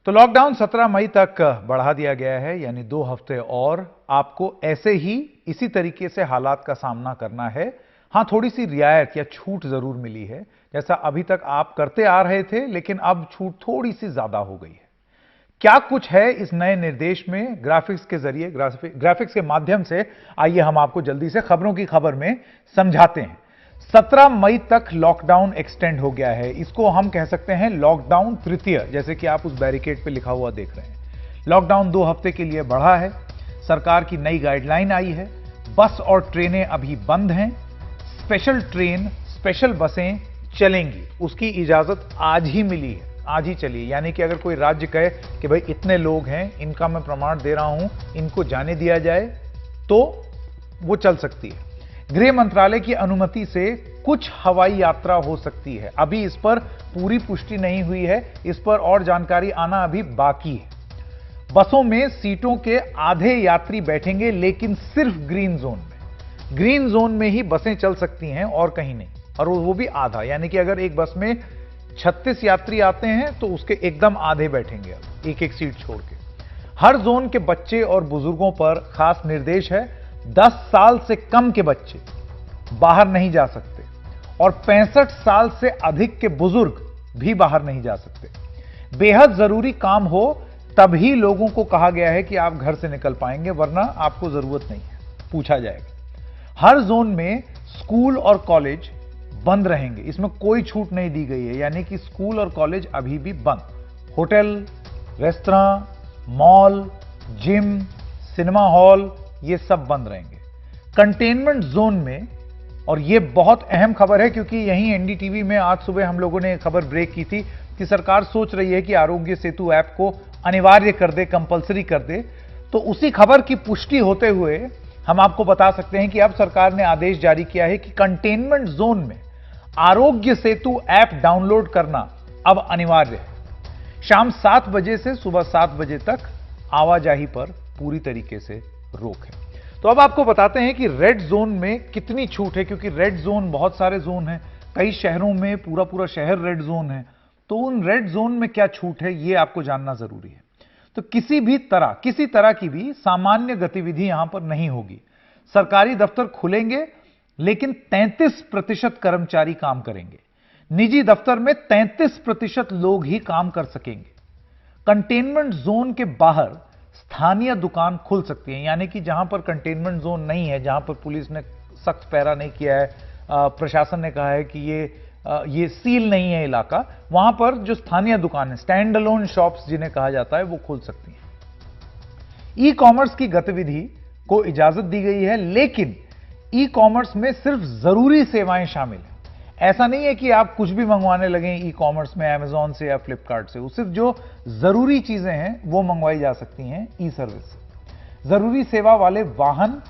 तो लॉकडाउन 17 मई तक बढ़ा दिया गया है, यानी 2 हफ्ते और आपको ऐसे ही इसी तरीके से हालात का सामना करना है। हां, थोड़ी सी रियायत या छूट जरूर मिली है, जैसा अभी तक आप करते आ रहे थे, लेकिन अब छूट थोड़ी सी ज्यादा हो गई है। क्या कुछ है इस नए निर्देश में, ग्राफिक्स के जरिए, ग्राफिक्स के माध्यम से आइए हम आपको जल्दी से खबरों की खबर में समझाते हैं। 17 मई तक लॉकडाउन एक्सटेंड हो गया है। इसको हम कह सकते हैं लॉकडाउन तृतीय, जैसे कि आप उस बैरिकेड पे लिखा हुआ देख रहे हैं। लॉकडाउन 2 हफ्ते के लिए बढ़ा है। सरकार की नई गाइडलाइन आई है। बस और ट्रेनें अभी बंद हैं। स्पेशल ट्रेन, स्पेशल बसें चलेंगी, उसकी इजाजत आज ही मिली है, आज ही चलिए। यानी कि अगर कोई राज्य कहे कि भाई इतने लोग हैं, इनका मैं प्रमाण दे रहा हूं, इनको जाने दिया जाए, तो वो चल सकती है। गृह मंत्रालय की अनुमति से कुछ हवाई यात्रा हो सकती है। अभी इस पर पूरी पुष्टि नहीं हुई है, इस पर और जानकारी आना अभी बाकी है। बसों में सीटों के आधे यात्री बैठेंगे, लेकिन सिर्फ ग्रीन जोन में। ग्रीन जोन में ही बसें चल सकती हैं और कहीं नहीं, और वो भी आधा। यानी कि अगर एक बस में 36 यात्री आते हैं तो उसके एकदम आधे बैठेंगे, एक एक सीट छोड़ के। हर जोन के बच्चे और बुजुर्गों पर खास निर्देश है। 10 साल से कम के बच्चे बाहर नहीं जा सकते और 65 साल से अधिक के बुजुर्ग भी बाहर नहीं जा सकते। बेहद जरूरी काम हो तभी लोगों को कहा गया है कि आप घर से निकल पाएंगे, वरना आपको जरूरत नहीं है, पूछा जाएगा। हर जोन में स्कूल और कॉलेज बंद रहेंगे, इसमें कोई छूट नहीं दी गई है। यानी कि स्कूल और कॉलेज अभी भी बंद। Hotel, restaurant, mall, gym, cinema hall, ये सब बंद रहेंगे। कंटेनमेंट जोन में, और ये बहुत अहम खबर है क्योंकि यहीं एनडीटीवी में आज सुबह हम लोगों ने खबर ब्रेक की थी कि सरकार सोच रही है कि आरोग्य सेतु ऐप को अनिवार्य कर दे, कंपलसरी कर दे। तो उसी खबर की पुष्टि होते हुए हम आपको बता सकते हैं कि अब सरकार ने आदेश जारी किया है कि कंटेनमेंट जोन में आरोग्य सेतु ऐप डाउनलोड करना अब अनिवार्य है। शाम 7 बजे से सुबह 7 बजे तक आवाजाही पर पूरी तरीके से रोक है। तो अब आपको बताते हैं कि रेड जोन में कितनी छूट है, क्योंकि रेड जोन बहुत सारे जोन हैं, कई शहरों में पूरा पूरा शहर रेड जोन है। तो उन रेड जोन में क्या छूट है, यह आपको जानना जरूरी है। तो किसी तरह की भी सामान्य गतिविधि यहां पर नहीं होगी। सरकारी दफ्तर खुलेंगे, लेकिन 33% कर्मचारी काम करेंगे। निजी दफ्तर में 33% लोग ही काम कर सकेंगे। कंटेनमेंट जोन के बाहर स्थानीय दुकान खुल सकती है, यानी कि जहां पर कंटेनमेंट जोन नहीं है, जहां पर पुलिस ने सख्त पहरा नहीं किया है, प्रशासन ने कहा है कि ये सील नहीं है इलाका, वहां पर जो स्थानीय दुकानें, स्टैंड अलोन शॉप्स जिन्हें कहा जाता है, वो खुल सकती हैं। ई कॉमर्स की गतिविधि को इजाजत दी गई है, लेकिन ई कॉमर्स में सिर्फ जरूरी सेवाएं शामिल हैं। ऐसा नहीं है कि आप कुछ भी मंगवाने लगे ई कॉमर्स में, अमेजॉन से या फ्लिपकार्ट से। सिर्फ जो जरूरी चीजें हैं वो मंगवाई जा सकती हैं ई सर्विस से। जरूरी सेवा वाले वाहन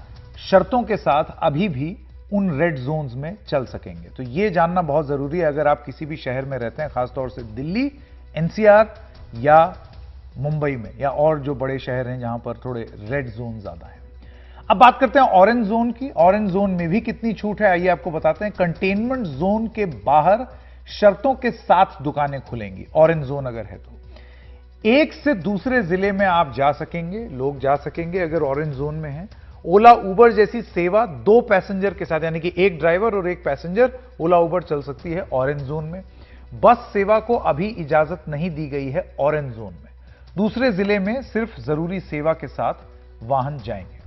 शर्तों के साथ अभी भी उन रेड जोन्स में चल सकेंगे। तो यह जानना बहुत जरूरी है अगर आप किसी भी शहर में रहते हैं, खासतौर से दिल्ली, एनसीआर या मुंबई में, या और जो बड़े शहर हैं जहां पर थोड़े रेड जोन ज्यादा है। अब बात करते हैं ऑरेंज जोन की। ऑरेंज जोन में भी कितनी छूट है, आइए आपको बताते हैं। कंटेनमेंट जोन के बाहर शर्तों के साथ दुकानें खुलेंगी, ऑरेंज जोन अगर है तो। एक से दूसरे जिले में आप जा सकेंगे, लोग जा सकेंगे अगर ऑरेंज जोन में है। ओला उबर जैसी सेवा 2 पैसेंजर के साथ, यानी कि एक ड्राइवर और एक पैसेंजर, ओला उबर चल सकती है ऑरेंज जोन में। बस सेवा को अभी इजाजत नहीं दी गई है ऑरेंज जोन में। दूसरे जिले में सिर्फ जरूरी सेवा के साथ वाहन जाएंगे।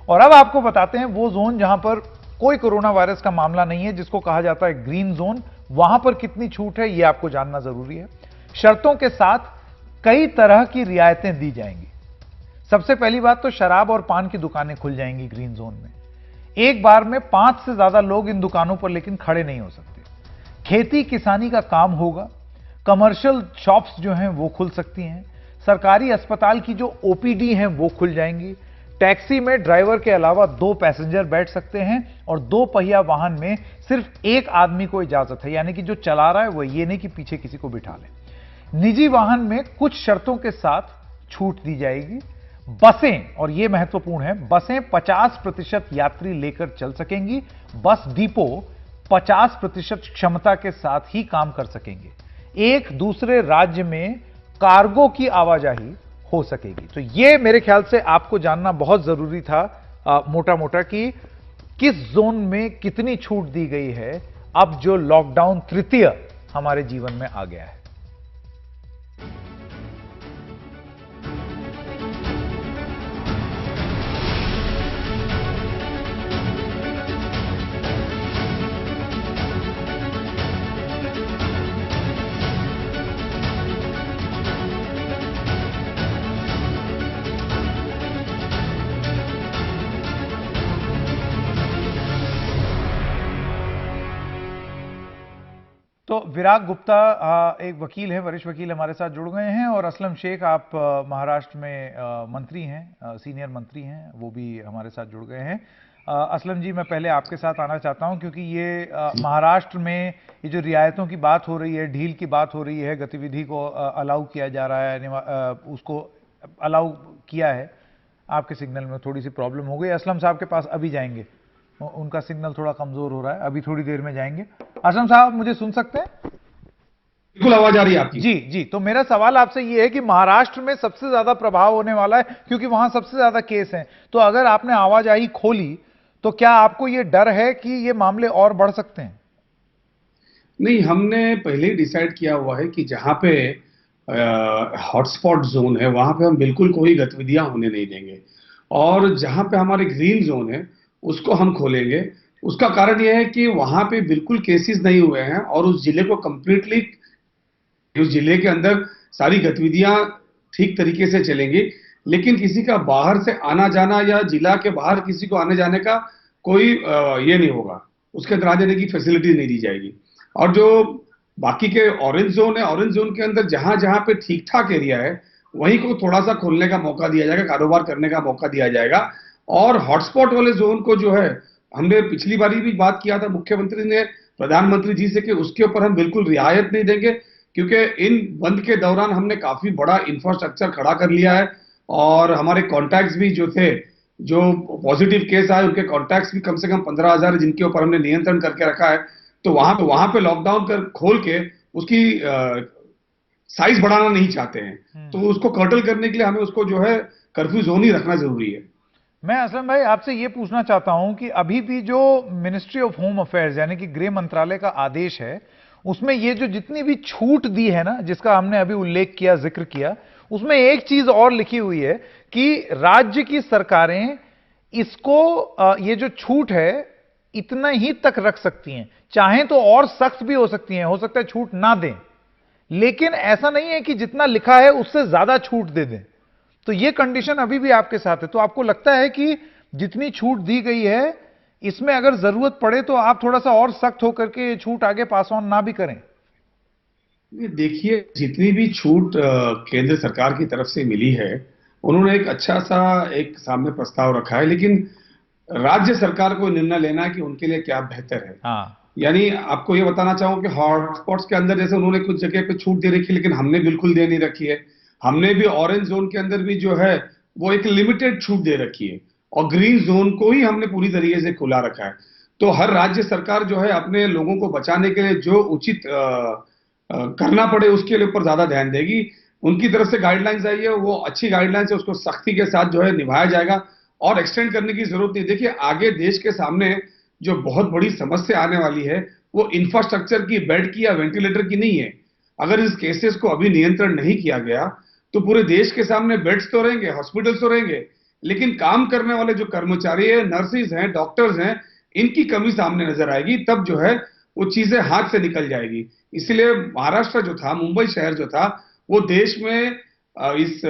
और अब आपको बताते हैं वो जोन जहां पर कोई कोरोना वायरस का मामला नहीं है, जिसको कहा जाता है ग्रीन जोन। वहां पर कितनी छूट है, यह आपको जानना जरूरी है। शर्तों के साथ कई तरह की रियायतें दी जाएंगी। सबसे पहली बात तो शराब और पान की दुकानें खुल जाएंगी ग्रीन जोन में। एक बार में 5 से ज्यादा लोग इन दुकानों पर लेकिन खड़े नहीं हो सकते। खेती किसानी का काम होगा। कमर्शियल शॉप्स जो हैं वो खुल सकती हैं। सरकारी अस्पताल की जो ओपीडी हैं वो खुल जाएंगी। टैक्सी में ड्राइवर के अलावा 2 पैसेंजर बैठ सकते हैं और 2 पहिया वाहन में सिर्फ एक आदमी को इजाजत है, यानी कि जो चला रहा है वो ये नहीं कि पीछे किसी को बिठा ले। निजी वाहन में कुछ शर्तों के साथ छूट दी जाएगी। बसें, और यह महत्वपूर्ण है, बसें 50% यात्री लेकर चल सकेंगी। बस डिपो 50% क्षमता के साथ ही काम कर सकेंगे। एक दूसरे राज्य में कार्गो की आवाजाही हो सकेगी। तो ये मेरे ख्याल से आपको जानना बहुत जरूरी था, मोटा मोटा, कि किस जोन में कितनी छूट दी गई है अब जो लॉकडाउन तृतीय हमारे जीवन में आ गया है। तो विराग गुप्ता एक वकील है, वरिष्ठ वकील हमारे साथ जुड़ गए हैं, और असलम शेख, आप महाराष्ट्र में मंत्री हैं, सीनियर मंत्री हैं, वो भी हमारे साथ जुड़ गए हैं। असलम जी, मैं पहले आपके साथ आना चाहता हूं क्योंकि ये महाराष्ट्र में ये जो रियायतों की बात हो रही है, ढील की बात हो रही है, गतिविधि को अलाउ किया जा रहा है, उसको अलाउ किया है। आपके सिग्नल में थोड़ी सी प्रॉब्लम हो गई, असलम साहब के पास अभी जाएंगे, उनका सिग्नल थोड़ा कमजोर हो रहा है, अभी थोड़ी देर में जाएंगे। असलम साहब, मुझे सुन सकते हैं? बिल्कुल, आवाज आ रही है आपकी। जी जी। तो मेरा सवाल आपसे ये है कि महाराष्ट्र में सबसे ज्यादा प्रभाव होने वाला है क्योंकि वहां सबसे ज्यादा केस हैं। तो अगर आपने आवाजाही खोली तो क्या आपको ये डर है कि ये मामले और बढ़ सकते हैं? नहीं, हमने पहले ही डिसाइड किया हुआ है कि जहां पे हॉटस्पॉट जोन है वहां पे हम बिल्कुल कोई गतिविधियां होने नहीं देंगे, और जहां पे हमारे ग्रीन जोन है उसको हम खोलेंगे। उसका कारण यह है कि वहां पे बिल्कुल केसेस नहीं हुए हैं और उस जिले को कंप्लीटली, उस जिले के अंदर सारी गतिविधियां ठीक तरीके से चलेंगी, लेकिन किसी का बाहर से आना जाना या जिला के बाहर किसी को आने जाने का कोई ये नहीं होगा, उसके अंदर आ जाने की फैसिलिटी नहीं दी जाएगी। और जो बाकी के ऑरेंज जोन है, ऑरेंज जोन के अंदर जहां जहां पे ठीक ठाक एरिया है वहीं को थोड़ा सा खोलने का मौका दिया जाएगा, कारोबार करने का मौका दिया जाएगा। और हॉटस्पॉट वाले जोन को जो है, हमने पिछली बारी भी बात किया था मुख्यमंत्री ने प्रधानमंत्री जी से कि उसके ऊपर हम बिल्कुल रियायत नहीं देंगे, क्योंकि इन बंद के दौरान हमने काफी बड़ा इंफ्रास्ट्रक्चर खड़ा कर लिया है और हमारे कॉन्टैक्ट्स भी जो थे, जो पॉजिटिव केस आए उनके कॉन्टैक्ट्स भी कम से कम 15,000 जिनके ऊपर हमने नियंत्रण करके रखा है। तो वहां पे लॉकडाउन कर खोल के उसकी साइज बढ़ाना नहीं चाहते हैं, तो उसको कर्टल करने के लिए हमें उसको जो है कर्फ्यू जोन ही रखना जरूरी है। मैं असलम भाई आपसे ये पूछना चाहता हूं कि अभी भी जो मिनिस्ट्री ऑफ होम अफेयर्स यानी कि गृह मंत्रालय का आदेश है, उसमें ये जो जितनी भी छूट दी है ना, जिसका हमने अभी उल्लेख किया, जिक्र किया, उसमें एक चीज और लिखी हुई है कि राज्य की सरकारें इसको, ये जो छूट है, इतना ही तक रख सकती हैं, चाहें तो और सख्त भी हो सकती हैं, हो सकता है छूट ना दें, लेकिन ऐसा नहीं है कि जितना लिखा है उससे ज्यादा छूट दे दें। तो ये कंडीशन अभी भी आपके साथ है। तो आपको लगता है कि जितनी छूट दी गई है इसमें अगर जरूरत पड़े तो आप थोड़ा सा और सख्त होकर के ये छूट आगे पास ऑन ना भी करें? देखिए, जितनी भी छूट केंद्र सरकार की तरफ से मिली है, उन्होंने एक अच्छा सा एक सामने प्रस्ताव रखा है, लेकिन राज्य सरकार को निर्णय लेना है कि उनके लिए क्या बेहतर है। हाँ। यानी आपको ये बताना चाहूँ कि हॉटस्पॉट्स के अंदर जैसे उन्होंने कुछ जगह पे छूट दे रखी है, लेकिन हमने बिल्कुल दे नहीं रखी है। हमने भी ऑरेंज जोन के अंदर भी जो है वो एक लिमिटेड छूट दे रखी है, और ग्रीन जोन को ही हमने पूरी तरीके से खुला रखा है। तो हर राज्य सरकार जो है अपने लोगों को बचाने के लिए जो उचित करना पड़े उसके लिए ऊपर ज्यादा ध्यान देगी। उनकी तरफ से गाइडलाइंस आई है, वो अच्छी गाइडलाइंस है, उसको सख्ती के साथ जो है निभाया जाएगा और एक्सटेंड करने की जरूरत नहीं। देखिए, आगे देश के सामने जो बहुत बड़ी समस्या आने वाली है वो इंफ्रास्ट्रक्चर की, बेड की या वेंटिलेटर की नहीं है। अगर इस केसेस को अभी नियंत्रण नहीं किया गया तो पूरे देश के सामने बेड्स तो रहेंगे, हॉस्पिटल्स तो रहेंगे, लेकिन काम करने वाले जो कर्मचारी है, नर्सिस हैं, डॉक्टर्स हैं, इनकी कमी सामने नजर आएगी। तब जो है वो चीजें हाथ से निकल जाएगी। इसलिए महाराष्ट्र जो था, मुंबई शहर जो था, वो देश में इस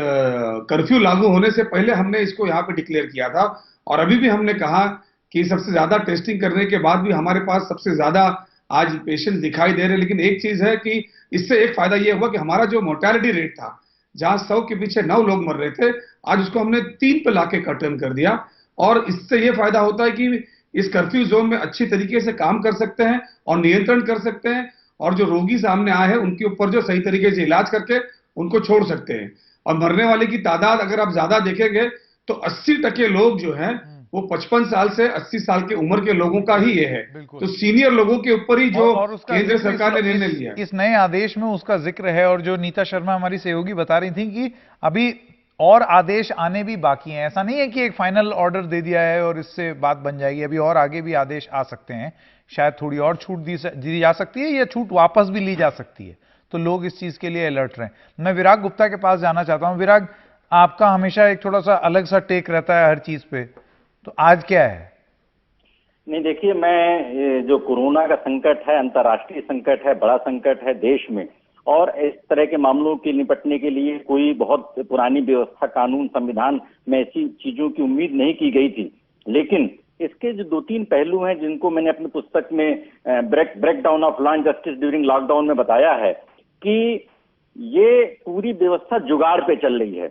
कर्फ्यू लागू होने से पहले हमने इसको यहाँ पे डिक्लेयर किया था, और अभी भी हमने कहा कि सबसे ज्यादा टेस्टिंग करने के बाद भी हमारे पास सबसे ज्यादा आज पेशेंट दिखाई दे रहे हैं। लेकिन एक चीज है कि इससे एक फायदा यह हुआ कि हमारा जो मोर्टेलिटी रेट था, जहां 100 के पीछे 9 लोग मर रहे थे, आज उसको हमने 3 पे लाके कर्टन कर दिया। और इससे यह फायदा होता है कि इस कर्फ्यू जोन में अच्छी तरीके से काम कर सकते हैं और नियंत्रण कर सकते हैं, और जो रोगी सामने आए हैं उनके ऊपर जो सही तरीके से इलाज करके उनको छोड़ सकते हैं। और मरने वाले की तादाद अगर आप ज्यादा देखेंगे तो 80% लोग जो हैं वो 55 साल से 80 साल की उम्र के लोगों का ही ये है। बिल्कुल। तो सीनियर लोगों के ऊपर ही जो और उसका केंद्र जिक्र सरकार ने निर्णय लिया है। इस नए आदेश में उसका जिक्र है। और जो नीता शर्मा हमारी सहयोगी बता रही थी कि अभी और आदेश आने भी बाकी हैं। ऐसा नहीं है कि एक फाइनल ऑर्डर दे दिया है और इससे बात बन जाएगी। अभी और आगे भी आदेश आ सकते हैं। शायद थोड़ी और छूट दी जा सकती है या छूट वापस भी ली जा सकती है। तो लोग इस चीज के लिए अलर्ट रहें। मैं विराग गुप्ता के पास जाना चाहता हूं। विराग, आपका हमेशा एक थोड़ा सा अलग सा टेक रहता है हर चीज पे, तो आज क्या है? नहीं, देखिए, मैं ये जो कोरोना का संकट है, अंतर्राष्ट्रीय संकट है, बड़ा संकट है देश में, और इस तरह के मामलों के निपटने के लिए कोई बहुत पुरानी व्यवस्था, कानून, संविधान में ऐसी चीजों की उम्मीद नहीं की गई थी। लेकिन इसके जो 2-3 पहलू हैं जिनको मैंने अपनी पुस्तक में break down of law and justice during lockdown में बताया है कि ये पूरी व्यवस्था जुगाड़ पे चल रही है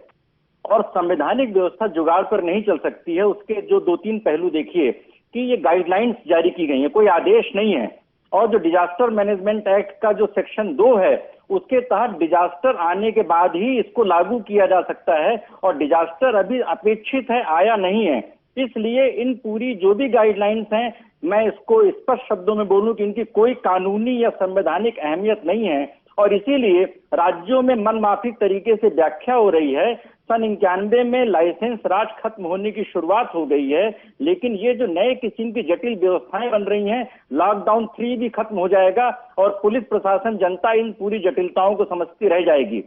और संवैधानिक व्यवस्था जुगाड़ पर नहीं चल सकती है। उसके जो 2-3 पहलू देखिए कि ये गाइडलाइंस जारी की गई है, कोई आदेश नहीं है। और जो डिजास्टर मैनेजमेंट एक्ट का जो सेक्शन 2 है, उसके तहत डिजास्टर आने के बाद ही इसको लागू किया जा सकता है, और डिजास्टर अभी अपेक्षित है, आया नहीं है। इसलिए इन पूरी जो भी गाइडलाइंस हैं, मैं इसको स्पष्ट शब्दों में बोलूं कि इनकी कोई कानूनी या संवैधानिक अहमियत नहीं है, और इसीलिए राज्यों में मनमाफिक तरीके से व्याख्या हो रही है। सन 91 में लाइसेंस राज खत्म होने की शुरुआत हो गई है, लेकिन ये जो नए किस्म की जटिल व्यवस्थाएं बन रही हैं, लॉकडाउन 3 भी खत्म हो जाएगा और पुलिस प्रशासन, जनता इन पूरी जटिलताओं को समझती रह जाएगी।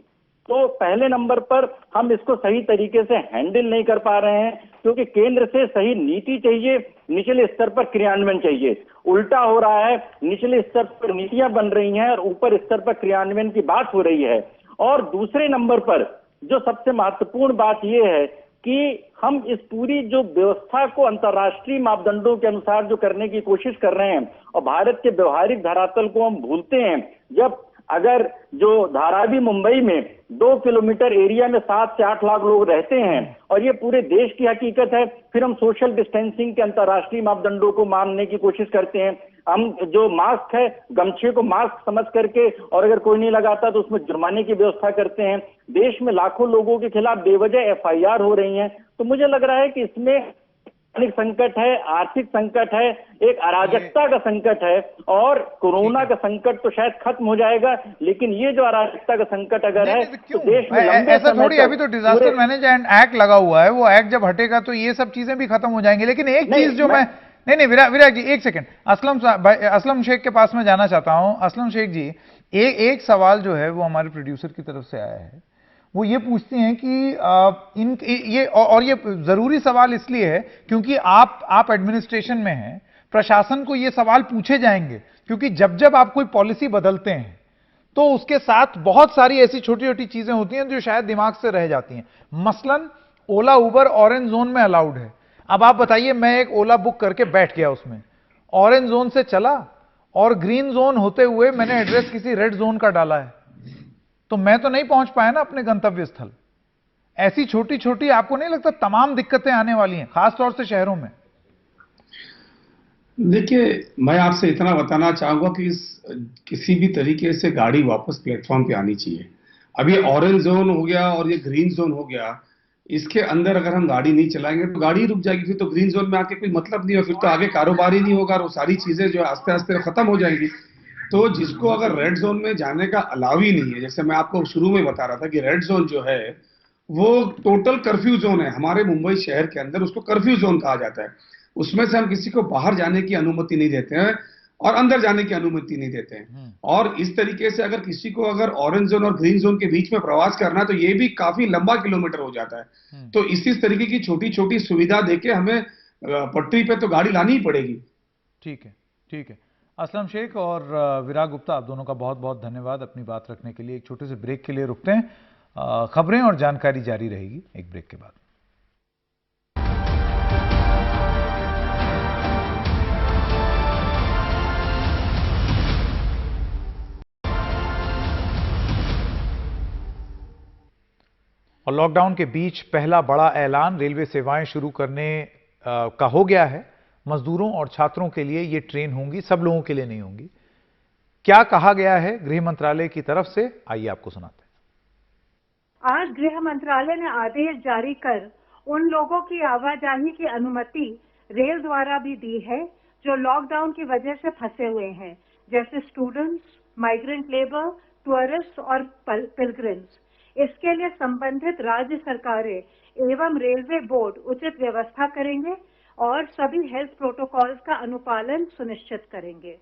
तो पहले नंबर पर हम इसको सही तरीके से हैंडल नहीं कर पा रहे हैं, क्योंकि केंद्र से सही नीति चाहिए, निचले स्तर पर क्रियान्वयन चाहिए। उल्टा हो रहा है, निचले स्तर पर नीतियां बन रही हैं और ऊपर स्तर पर क्रियान्वयन की बात हो रही है। और दूसरे नंबर पर जो सबसे महत्वपूर्ण बात यह है कि हम इस पूरी जो व्यवस्था को अंतर्राष्ट्रीय मापदंडों के अनुसार जो करने की कोशिश कर रहे हैं, और भारत के व्यवहारिक धरातल को हम भूलते हैं। जब अगर जो धारावी मुंबई में 2 किलोमीटर एरिया में 7 से 8 लाख लोग रहते हैं और ये पूरे देश की हकीकत है, फिर हम सोशल डिस्टेंसिंग के अंतर्राष्ट्रीय मापदंडों को मानने की कोशिश करते हैं। हम जो मास्क है, गमछे को मास्क समझ करके, और अगर कोई नहीं लगाता तो उसमें जुर्माने की व्यवस्था करते हैं। देश में लाखों लोगों के खिलाफ बेवजह FIR हो रही हैं। तो मुझे लग रहा है कि इसमें संकट है, आर्थिक संकट है, एक अराजकता का संकट है, और कोरोना का संकट तो शायद खत्म हो जाएगा, लेकिन ये जो अराजकता का संकट अगर है तो देश में लंबे ऐसा समय थोड़ी। अभी तो डिजास्टर मैनेजमेंट एक्ट लगा हुआ है, वो एक्ट जब हटेगा तो ये सब चीजें भी खत्म हो जाएंगी। लेकिन एक चीज जो मैं नहीं, विराग जी एक सेकंड, असलम शेख के पास में जाना चाहता हूं। असलम शेख जी, एक सवाल जो है वो हमारे प्रोड्यूसर की तरफ से आया है। वो ये पूछते हैं कि ये जरूरी सवाल इसलिए है क्योंकि आप एडमिनिस्ट्रेशन में हैं, प्रशासन को ये सवाल पूछे जाएंगे, क्योंकि जब जब आप कोई पॉलिसी बदलते हैं तो उसके साथ बहुत सारी ऐसी छोटी छोटी चीजें होती हैं जो शायद दिमाग से रह जाती हैं। मसलन ओला उबर ऑरेंज जोन में अलाउड है। अब आप बताइए, मैं एक ओला बुक करके बैठ गया, उसमें ऑरेंज जोन से चला और ग्रीन जोन होते हुए मैंने एड्रेस किसी रेड जोन का डाला है, तो मैं तो नहीं पहुंच पाया ना अपने गंतव्य स्थल। ऐसी छोटी छोटी, आपको नहीं लगता तमाम दिक्कतें आने वाली हैं, खासतौर से शहरों में? देखिए, मैं आपसे इतना बताना चाहूंगा कि किसी भी तरीके से गाड़ी वापस प्लेटफॉर्म पे आनी चाहिए। अभी ऑरेंज जोन हो गया और ये ग्रीन जोन हो गया, इसके अंदर अगर हम गाड़ी नहीं चलाएंगे तो गाड़ी रुक जाएगी। फिर तो ग्रीन जोन में आके कोई मतलब नहीं है, फिर तो आगे कारोबार ही नहीं होगा और वो सारी चीजें जो है आस्ते आस्ते खत्म हो जाएंगी। तो जिसको अगर रेड जोन में जाने का अलाव ही नहीं है, जैसे मैं आपको शुरू में बता रहा था कि रेड जोन जो है वो टोटल कर्फ्यू जोन है हमारे मुंबई शहर के अंदर, उसको कर्फ्यू जोन कहा जाता है। उसमें से हम किसी को बाहर जाने की अनुमति नहीं देते हैं और अंदर जाने की अनुमति नहीं देते हैं। और इस तरीके से अगर किसी को अगर ऑरेंज जोन और ग्रीन जोन के बीच में प्रवास करना है तो ये भी काफी लंबा किलोमीटर हो जाता है। तो इसी तरीके की छोटी छोटी सुविधा देके हमें पटरी पे तो गाड़ी लानी ही पड़ेगी। ठीक है, ठीक है। असलम शेख और विराग गुप्ता, आप दोनों का बहुत बहुत धन्यवाद अपनी बात रखने के लिए। एक छोटे से ब्रेक के लिए रुकते हैं। खबरें और जानकारी जारी रहेगी एक ब्रेक के बाद। और लॉकडाउन के बीच पहला बड़ा ऐलान, रेलवे सेवाएं शुरू करने का हो गया है। मजदूरों और छात्रों के लिए ये ट्रेन होंगी, सब लोगों के लिए नहीं होंगी। क्या कहा गया है गृह मंत्रालय की तरफ से, आइए आपको सुनाते हैं। आज गृह मंत्रालय ने आदेश जारी कर उन लोगों की आवाजाही की अनुमति रेल द्वारा भी दी है जो लॉकडाउन की वजह से फंसे हुए हैं, जैसे स्टूडेंट्स, माइग्रेंट लेबर, टूरिस्ट और पिलग्रिम्स। इसके लिए संबंधित राज्य सरकारें एवं रेलवे बोर्ड उचित व्यवस्था करेंगे और सभी हेल्थ प्रोटोकॉल्स का अनुपालन सुनिश्चित करेंगे।